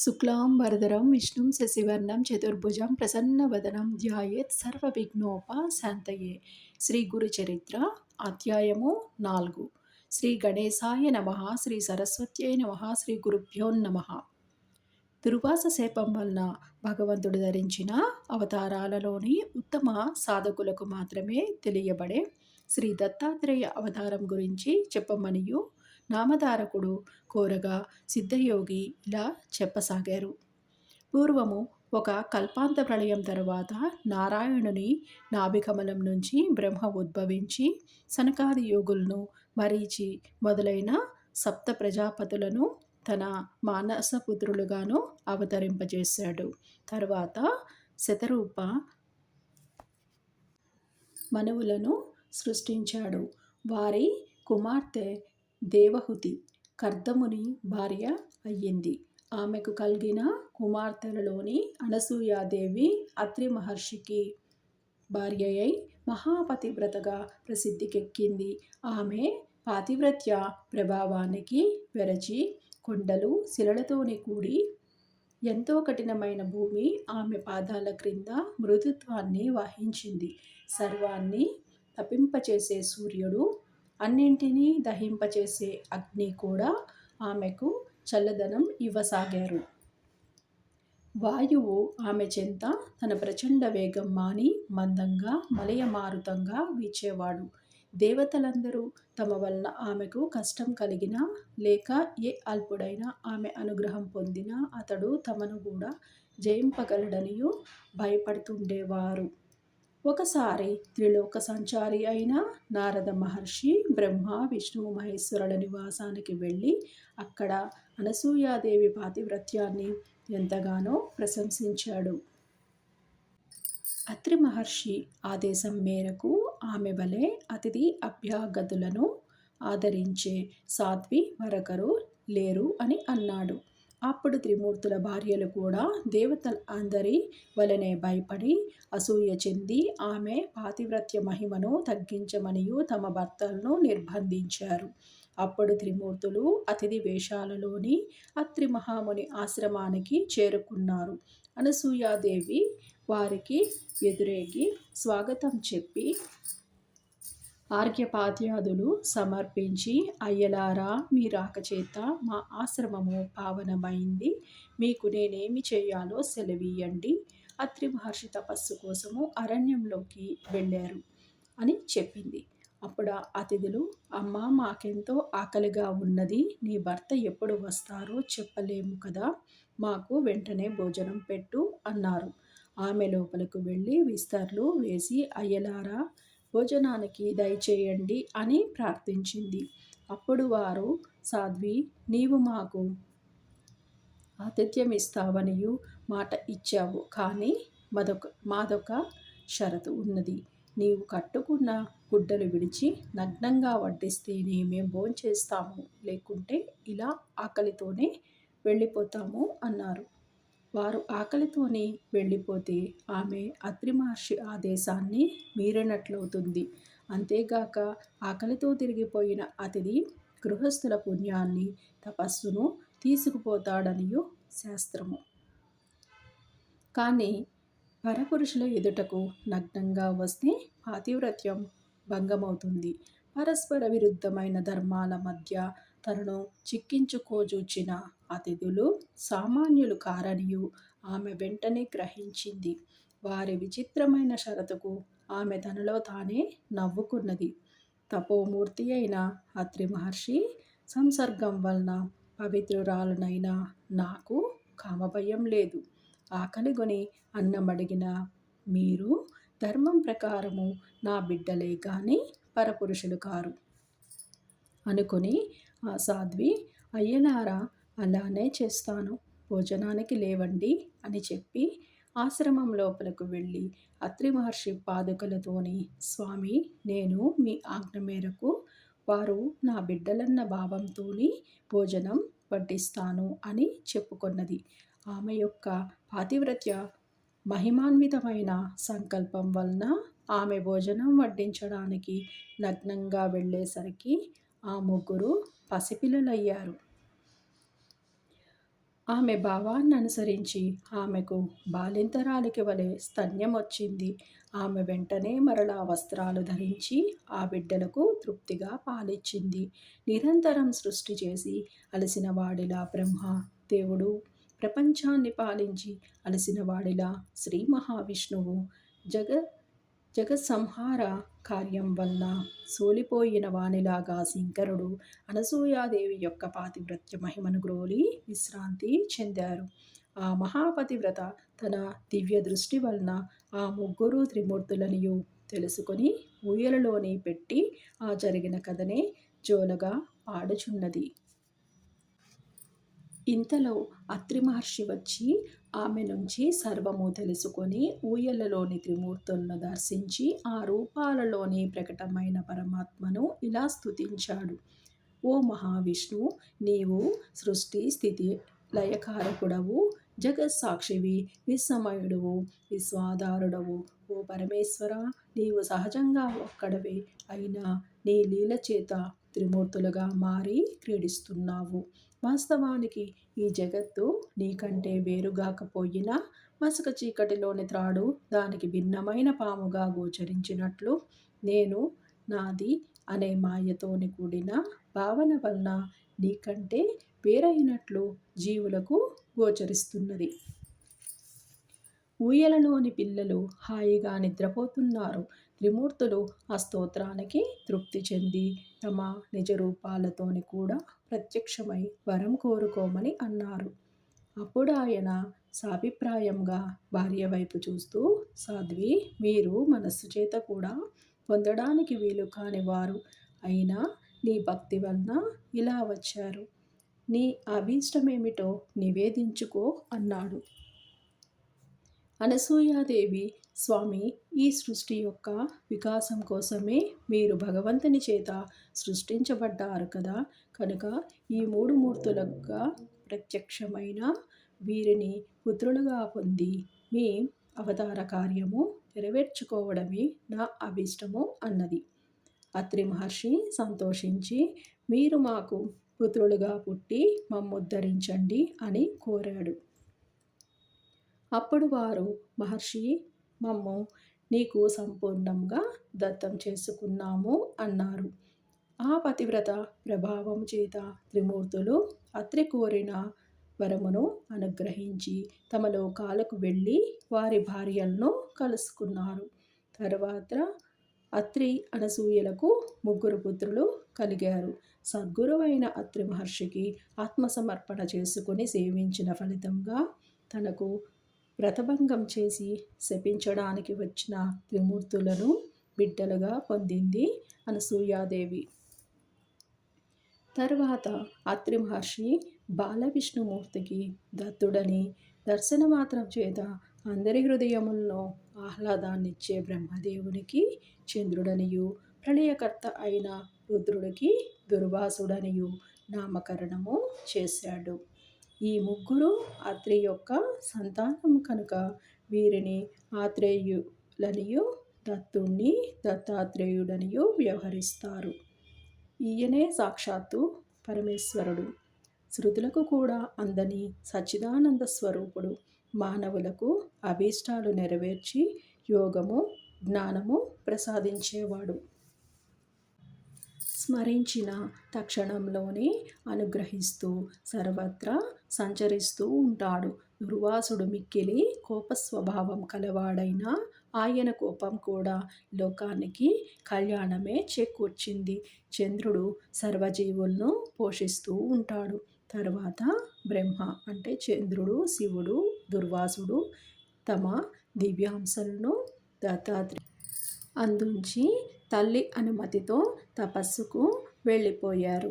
శుక్లాంబరధరం విష్ణుం శశివర్ణం చతుర్భుజం ప్రసన్నవదనం ధ్యాయేత్ సర్వవిఘ్నోపశాంతయే. శ్రీ గురు చరిత్ర అధ్యాయము 4. శ్రీ గణేశాయ నమః. శ్రీ సరస్వత్యై నమః. శ్రీ గురుభ్యో నమః. దుర్వాస శాపం వలన భగవంతుడు ధరించిన అవతారాలలోని ఉత్తమ సాధకులకు మాత్రమే తెలియబడే శ్రీ దత్తాత్రేయ అవతారం గురించి చెప్పమనియు నామధారకుడు కోరగా సిద్ధయోగి ఇలా చెప్పసాగారు. పూర్వము ఒక కల్పాంత ప్రళయం తరువాత నారాయణుని నాభికమలం నుంచి బ్రహ్మ ఉద్భవించి సనకాది యోగులను మరీచి మొదలైన సప్త ప్రజాపతులను తన మానసపుత్రులుగాను అవతరింపజేశాడు. తరువాత శతరూప మనువులను సృష్టించాడు. వారి కుమార్తె దేవహుతి కర్దముని భార్య అయ్యింది. ఆమెకు కలిగిన కుమార్తెలలోని అనసూయాదేవి అత్రి మహర్షికి భార్యయై మహాపతివ్రతగా ప్రసిద్ధికెక్కింది. ఆమె పాతివ్రత్య ప్రభావానికి వెరచి కొండలు శిలలతోని కూడి ఎంతో కఠినమైన భూమి ఆమె పాదాల క్రింద మృదుత్వాన్ని వహించింది. సర్వాన్ని తపింపచేసే సూర్యుడు, అన్నింటినీ దహింపచేసే అగ్ని కూడా ఆమెకు చల్లదనం ఇవ్వసాగారు. వాయువు ఆమె చెంత తన ప్రచండ వేగం మాని మందంగా మలయమారుతంగా వీచేవాడు. దేవతలందరూ తమ వలన ఆమెకు కష్టం కలిగినా లేక ఏ అల్పుడైనా ఆమె అనుగ్రహం పొందినా అతడు తమను కూడా జయింపగలడనియు భయపడుతుండేవారు. ఒకసారి త్రిలోక సంచారి అయిన నారద మహర్షి బ్రహ్మ విష్ణువు మహేశ్వరుల నివాసానికి వెళ్ళి అక్కడ అనసూయాదేవి పాతివ్రత్యాన్ని ఎంతగానో ప్రశంసించాడు. అత్రి మహర్షి ఆదేశం మేరకు ఆమె వలె అతిథి అభ్యాగతులను ఆదరించే సాధ్వి మరొకరు లేరు అని అన్నాడు. అప్పుడు త్రిమూర్తుల భార్యలు కూడా దేవతల అందరి వలనే భయపడి అసూయ చెంది ఆమె పాతివ్రత్య మహిమను తగ్గించమనియు తమ భర్తలను నిర్బంధించారు. అప్పుడు త్రిమూర్తులు అతిథి వేషాలలోని అత్రి మహాముని ఆశ్రమానికి చేరుకున్నారు. అనసూయాదేవి వారికి ఎదురేగి స్వాగతం చెప్పి ఆర్ఘ్యపాద్యాదులు సమర్పించి, అయ్యలారా, మీ రాకచేత మా ఆశ్రమము పావనమైంది. మీకు నేనేమి చేయాలో సెలవీయండి. అత్రి మహర్షి తపస్సు కోసము అరణ్యంలోకి వెళ్ళారు అని చెప్పింది. అప్పుడు ఆ అతిథులు, అమ్మా, మాకెంతో ఆకలిగా ఉన్నది. నీ భర్త ఎప్పుడు వస్తారో చెప్పలేము కదా, మాకు వెంటనే భోజనం పెట్టు అన్నారు. ఆమె లోపలకు వెళ్ళి విస్తర్లు వేసి, అయ్యలారా, భోజనానికి దయచేయండి అని ప్రార్థించింది. అప్పుడు వారు, సాధ్వి, నీవు మాకు ఆతిథ్యం ఇస్తావనియు మాట ఇచ్చావు. కానీ మాదొక షరతు ఉన్నది. నీవు కట్టుకున్న గుడ్డలు విడిచి నగ్నంగా వడ్డిస్తేనే మేం భోంచేస్తాము, లేకుంటే ఇలా ఆకలితోనే వెళ్ళిపోతాము అన్నారు. వారు ఆకలితోని వెళ్ళిపోతే ఆమె అత్రి మహర్షి ఆదేశాన్ని మీరినట్లవుతుంది. అంతేగాక ఆకలితో తిరిగిపోయిన అతిథి గృహస్థుల పుణ్యాన్ని, తపస్సును తీసుకుపోతాడనియు శాస్త్రము. కానీ పరపురుషుల ఎదుటకు నగ్నంగా వస్తే పాతివ్రత్యం భంగమవుతుంది. పరస్పర విరుద్ధమైన ధర్మాల మధ్య తనను చిక్కించుకోజూచిన అతిథులు సామాన్యులు కారనియు ఆమె వెంటనే గ్రహించింది. వారి విచిత్రమైన షరతుకు ఆమె తనలో తానే నవ్వుకున్నది. తపోమూర్తి అయిన అత్రి మహర్షి సంసర్గం వలన పవిత్రురాలునైన నాకు కామభయం లేదు. ఆకలిగొని అన్నమడిగిన మీరు ధర్మం ప్రకారము నా బిడ్డలే గాని పరపురుషులు కారు అనుకొని ఆ సాధ్వి, అయ్యలారా, అలానే చేస్తాను, భోజనానికి లేవండి అని చెప్పి ఆశ్రమం లోపలకు వెళ్ళి అత్రి మహర్షి పాదుకలతోని, స్వామి, నేను మీ ఆజ్ఞ మేరకు వారు నా బిడ్డలన్న భావంతోని భోజనం వడ్డిస్తాను అని చెప్పుకొన్నది. ఆమె యొక్క పాతివ్రత్య మహిమాన్వితమైన సంకల్పం వలన ఆమె భోజనం వడ్డించడానికి నగ్నంగా వెళ్ళేసరికి ఆ ముగ్గురు పసిపిల్లలయ్యారు. ఆమె భావాన్ననుసరించి ఆమెకు బాలింతరాలికి వలె స్తన్యమొచ్చింది. ఆమె వెంటనే మరలా వస్త్రాలు ధరించి ఆ బిడ్డలకు తృప్తిగా పాలిచ్చింది. నిరంతరం సృష్టి చేసి అలసిన వాడిలా బ్రహ్మ దేవుడు, ప్రపంచాన్ని పాలించి అలసిన వాడిలా శ్రీ మహావిష్ణువు జగ జగత్సంహార కార్యం వల్ల సోలిపోయిన వానిలాగా శంకరుడు అనసూయాదేవి యొక్క పాతివ్రత్య మహిమను గ్రోలి విశ్రాంతి చెందారు. ఆ మహాపతివ్రత తన దివ్య దృష్టి వలన ఆ ముగ్గురు త్రిమూర్తులనియు తెలుసుకొని ఊయలలోని పెట్టి ఆ జరిగిన కథనే జోలగా పాడుచున్నది. ఇంతలో అత్రి మహర్షి వచ్చి ఆమె నుంచి సర్వము తెలుసుకొని ఊయలలోని త్రిమూర్తులను దర్శించి ఆ రూపాలలోని ప్రకటమైన పరమాత్మను ఇలా స్తుతించాడు. ఓ మహావిష్ణు, నీవు సృష్టి స్థితి లయకారకుడవు, జగత్సాక్షివి, విస్మయుడువు, విశ్వాధారుడవు. ఓ పరమేశ్వర, నీవు సహజంగా ఒక్కడవే అయినా నీ లీల చేత త్రిమూర్తులుగా మారి క్రీడిస్తున్నావు. వాస్తవానికి ఈ జగత్తు నీకంటే వేరుగాకపోయినా మసక చీకటిలోని త్రాడు దానికి భిన్నమైన పాముగా గోచరించినట్లు నేను నాది అనే మాయతోని కూడిన భావన వలన నీకంటే వేరైనట్లు జీవులకు గోచరిస్తున్నది. ఊయలలోని పిల్లలు హాయిగా నిద్రపోతున్నారు. త్రిమూర్తులు ఆ స్తోత్రానికి తృప్తి చెంది తమ నిజ రూపాలతోని కూడా ప్రత్యక్షమై వరం కోరుకోమని అన్నారు. అప్పుడు ఆయన సాభిప్రాయంగా భార్య వైపు చూస్తూ, సాధ్వి, మీరు మనస్సు చేత కూడా పొందడానికి వీలు కాని వారు అయినా నీ భక్తి వలన ఇలా వచ్చారు. నీ అభీష్టమేమిటో నివేదించుకో అన్నాడు. అనసూయాదేవి, స్వామి, ఈ సృష్టి యొక్క వికాసం కోసమే మీరు భగవంతుని చేత సృష్టించబడ్డారు కదా, కనుక ఈ మూడు మూర్తులుగా ప్రత్యక్షమైన వీరిని పుత్రులుగా పొంది మీ అవతార కార్యము నెరవేర్చుకోవడమే నా అభీష్టము అన్నది. అత్రి మహర్షి సంతోషించి, మీరు మాకు పుత్రులుగా పుట్టి మమ్ముద్ధరించండి అని కోరాడు. అప్పుడు వారు, మహర్షి, మమ్ము నీకు సంపూర్ణంగా దత్తం చేసుకున్నాము అన్నారు. ఆ పతివ్రత ప్రభావం చేత త్రిమూర్తులు అత్రి కోరిన వరమును అనుగ్రహించి తమ లోకాలకు వెళ్ళి వారి భార్యలను కలుసుకున్నారు. తరువాత అత్రి అనసూయలకు ముగ్గురు పుత్రులు కలిగారు. సద్గురువైన అత్రి మహర్షికి ఆత్మసమర్పణ చేసుకుని సేవించిన ఫలితంగా తనకు వ్రతభంగం చేసి శపించడానికి వచ్చిన త్రిమూర్తులను బిడ్డలుగా పొందింది అనసూయాదేవి. తరువాత అత్రి మహర్షి బాలవిష్ణుమూర్తికి దత్తుడని, దర్శనమాత్రం చేత అందరి హృదయముల్లో ఆహ్లాదాన్నిచ్చే బ్రహ్మదేవునికి చంద్రుడనియు, ప్రళయకర్త అయిన రుద్రుడికి దుర్వాసుడనియు నామకరణము చేశాడు. ఈ ముగ్గురు అత్రి యొక్క సంతానం కనుక వీరిని ఆత్రేయులనియు, దత్తుణ్ణి దత్తాత్రేయుడనియు వ్యవహరిస్తారు. ఈయనే సాక్షాత్తు పరమేశ్వరుడు. శృతులకు కూడా అందని సచ్చిదానంద స్వరూపుడు. మానవులకు అభీష్టాలు నెరవేర్చి యోగము, జ్ఞానము ప్రసాదించేవాడు. స్మరించిన తక్షణంలోనే అనుగ్రహిస్తూ సర్వత్రా సంచరిస్తూ ఉంటాడు. దుర్వాసుడు మిక్కిలి కోపస్వభావం కలవాడైనా ఆయన కోపం కూడా లోకానికి కళ్యాణమే చేకూర్చింది. చంద్రుడు సర్వజీవులను పోషిస్తూ ఉంటాడు. తర్వాత బ్రహ్మ అంటే చంద్రుడు, శివుడు, దుర్వాసుడు తమ దివ్యాంశలను దత్తాత్రేయ అందించి తల్లి అనుమతితో తపస్సుకు వెళ్ళిపోయారు.